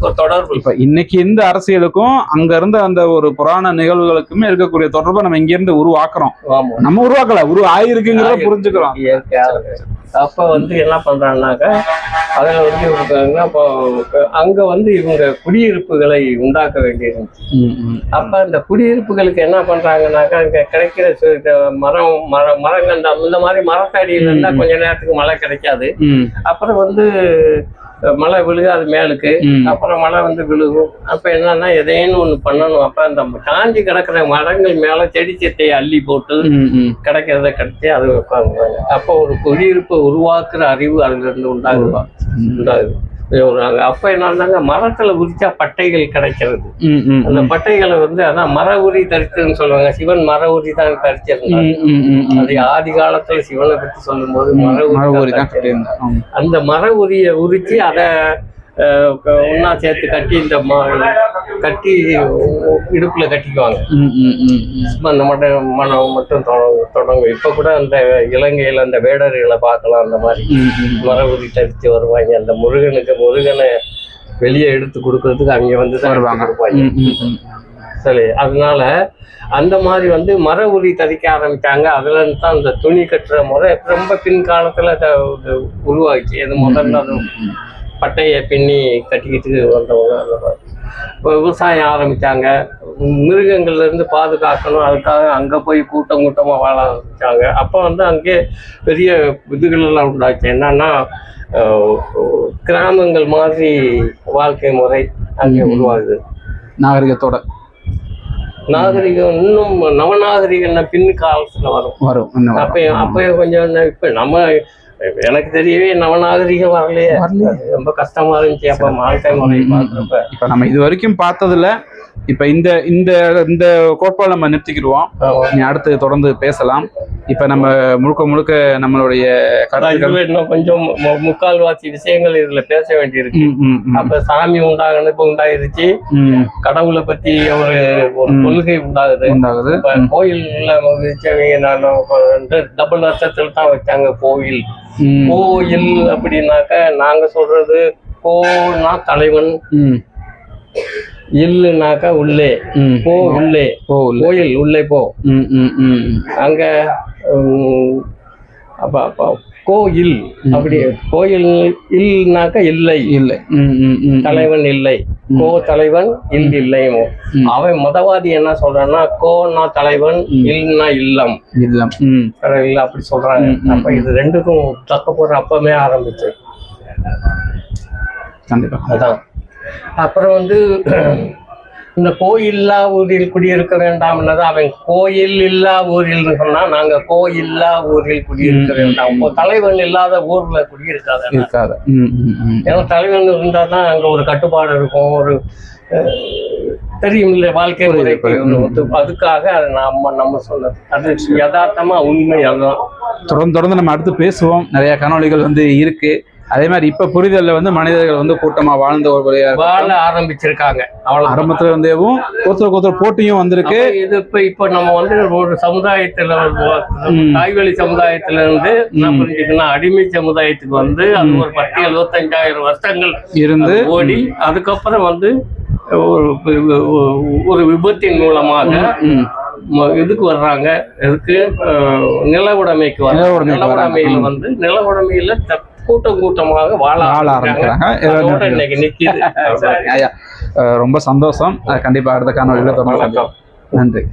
ஒரு தொடர்பு. இப்ப இன்னைக்கு இந்த அரசியலுக்கும் அங்க இருந்த அந்த ஒரு புராண நிகழ்வுகளுக்குமே இருக்கக்கூடிய தொடர்பை நம்ம இங்க இருந்து உருவாக்குறோம். நம்ம உருவாக்கல, ஆயிருக்குங்கிறத புரிஞ்சுக்கிறோம். அப்ப வந்து என்ன பண்றாங்கன்னாக்க, அதுல வந்து அப்போ அங்க வந்து இவங்க குடியிருப்புகளை உண்டாக்க வேண்டியிருந்துச்சு. அப்ப அந்த குடியிருப்புகளுக்கு என்ன பண்றாங்கன்னாக்கா, இங்க கிடைக்கிற மரங்கள் இந்த மாதிரி மரத்தடியில இருந்தா கொஞ்ச நேரத்துக்கு மழை கிடைக்காது. அப்புறம் வந்து மழை விழுகாது மேலுக்கு, அப்புறம் மழை வந்து விழுகும். அப்ப என்னன்னா எதையும் ஒண்ணு பண்ணணும். அப்ப அந்த காஞ்சி கிடக்குற மரங்கள் மேல செடி செத்தையை அள்ளி போட்டு கிடைக்கிறத கிடைச்சி அது உட்காந்துருவாங்க. அப்ப ஒரு குடியிருப்பை உருவாக்குற அறிவு அதுல இருந்து உண்டாகுது. அப்ப என்னன்னாங்க, மரத்துல உரிச்சா பட்டைகள் கிடைக்கிறது. அந்த பட்டைகளை வந்து அதான் மர உரி தரித்துன்னு சொல்லுவாங்க. சிவன் மர உரி தான் தரிச்சிருந்தாங்க. அது ஆதி காலத்துல சிவனை பற்றி சொல்லும் போது மர உரி தான். அந்த மர உரிய உரிச்சு அதை ஒன்னா சேர்த்து கட்டி இந்த கட்டி இடுப்புல கட்டிக்குவாங்க. அந்த மனம் மட்டும் தொடங்கும். இப்ப கூட அந்த இலங்கையில அந்த வேடர்களை பார்க்கலாம். அந்த மாதிரி மர உரி தரிச்சு வருவாங்க. அந்த முருகனை வெளியே எடுத்து கொடுக்கறதுக்கு அவங்க வந்து வருவாங்க. சரி, அதனால அந்த மாதிரி வந்து மர உரி தரிக்க ஆரம்பிச்சாங்க. அதுல இருந்து தான் இந்த துணி கட்டுற முறை ரொம்ப பின்காலத்துல உருவாச்சு. அது முதல்ல அது பட்டையை பின்னி கட்டிக்கிட்டு வந்தவங்க. அந்த மாதிரி விவசாயம் ஆரம்பிச்சாங்க. மிருகங்கள்ல இருந்து பாதுகாக்கணும், அதுக்காக அங்க போய் கூட்டமா வாழ ஆரம்பிச்சாங்க. அப்ப வந்து அங்கே பெரிய இதுகள் எல்லாம் உண்டாச்சு. என்னன்னா, கிராமங்கள் மாதிரி வாழ்க்கை முறை அங்கே உருவாகுது. நாகரிகம் இன்னும் நவநாகரிகம் பின் காலத்துல வரும். அப்ப கொஞ்சம் இப்ப நம்ம எனக்கு தெரியவே நவநாகரிகம் வரலையே, ரொம்ப கஷ்டமா இருந்துச்சு. அப்ப வாழ்க்கை முறை பார்க்குறப்ப இப்ப நம்ம இது வரைக்கும் பார்த்ததுல இப்ப இந்த இந்த இந்த கோட்பாடு நம்ம நிறுத்திக்கிடுவோம். நீ அடுத்து தொடர்ந்து பேசலாம். இப்ப நம்ம முழுக்க நம்மளுடைய இன்னும் கொஞ்சம் முக்கால்வாசி விஷயங்கள் இதுல பேச வேண்டியிருக்கு. அப்ப சாமி உண்டாயிருச்சு, கடவுளை பத்தி ஒரு கொள்கை உண்டாகுது. கோயில்ல டபுள் அர்த்தத்தில் தான் வச்சாங்க. கோயில் அப்படின்னாக்க நாங்க சொல்றது கோனா தலைவன், இல்லுனாக்கா உள்ளே போ, உள்ளே கோயில் உள்ளே போ. அங்க அப்ப கோயில் அப்படி கோயில் இல்லைனாக்கா இல்லை, தலைவன் இல்லை. கோ தலைவன் இல் இல்லையும். அவன் மதவாதி என்ன சொல்றான்னா கோன்னா தலைவன் இல்லைன்னா இல்லம் இல்லம் இல்ல அப்படி சொல்றாங்க. அப்ப இது ரெண்டுக்கும் தக்க போற அப்பமே ஆரம்பிச்சு. கண்டிப்பா அதான். அப்புறம் வந்து இந்த கோயில்லா ஊரில் குடியிருக்க வேண்டாம்னது அவன் கோயில் இல்லா ஊரில் சொன்னா நாங்க கோயில்லா ஊரில் குடியிருக்க வேண்டாம். இப்போ தலைவன் இல்லாத ஊர்ல குடியிருக்காது. ஏன்னா தலைவன் இருந்தாதான் அங்க ஒரு கட்டுப்பாடு இருக்கும், ஒரு தெரியும் இல்லை வாழ்க்கை முறைக்கு. அதுக்காக அதை நம்ம சொல்றது அது யதார்த்தமா உண்மை. அதுதான் தொடர்ந்து நம்ம அடுத்து பேசுவோம். நிறைய காணொளிகள் வந்து இருக்கு. அதே மாதிரி இப்ப புரிதல்ல வந்து மனிதர்கள் வந்து கூட்டமா வாழ ஆரம்பிச்சிருக்காங்க. ஆரம்பத்துல இருந்தேவும் ஒருத்தர் போட்டியும் வந்திருக்கு. இது இப்ப நம்ம வந்து ஒரு சமுதாயத்துல தாய்வழி சமுதாயத்துல இருந்து என்ன புரிஞ்சுக்கணும், அடிமை சமுதாயத்துக்கு வந்து அது ஒரு 10-75,000 வருஷங்கள் இருந்து ஓடி அதுக்கப்புறம் வந்து ஒரு விபத்தின் மூலமாக இதுக்கு வர்றாங்க. இதுக்கு நில உடைமைக்கு வர்றாங்க. நில உடைமையில வந்து நில உடைமையில கூட்டமாக வாழ ஆரம்பிக்கிறாங்க. இன்னைக்கு நிக்குது. ரொம்ப சந்தோஷம். கண்டிப்பா அடுத்த காணொலியில தொடர்ந்து. நன்றி.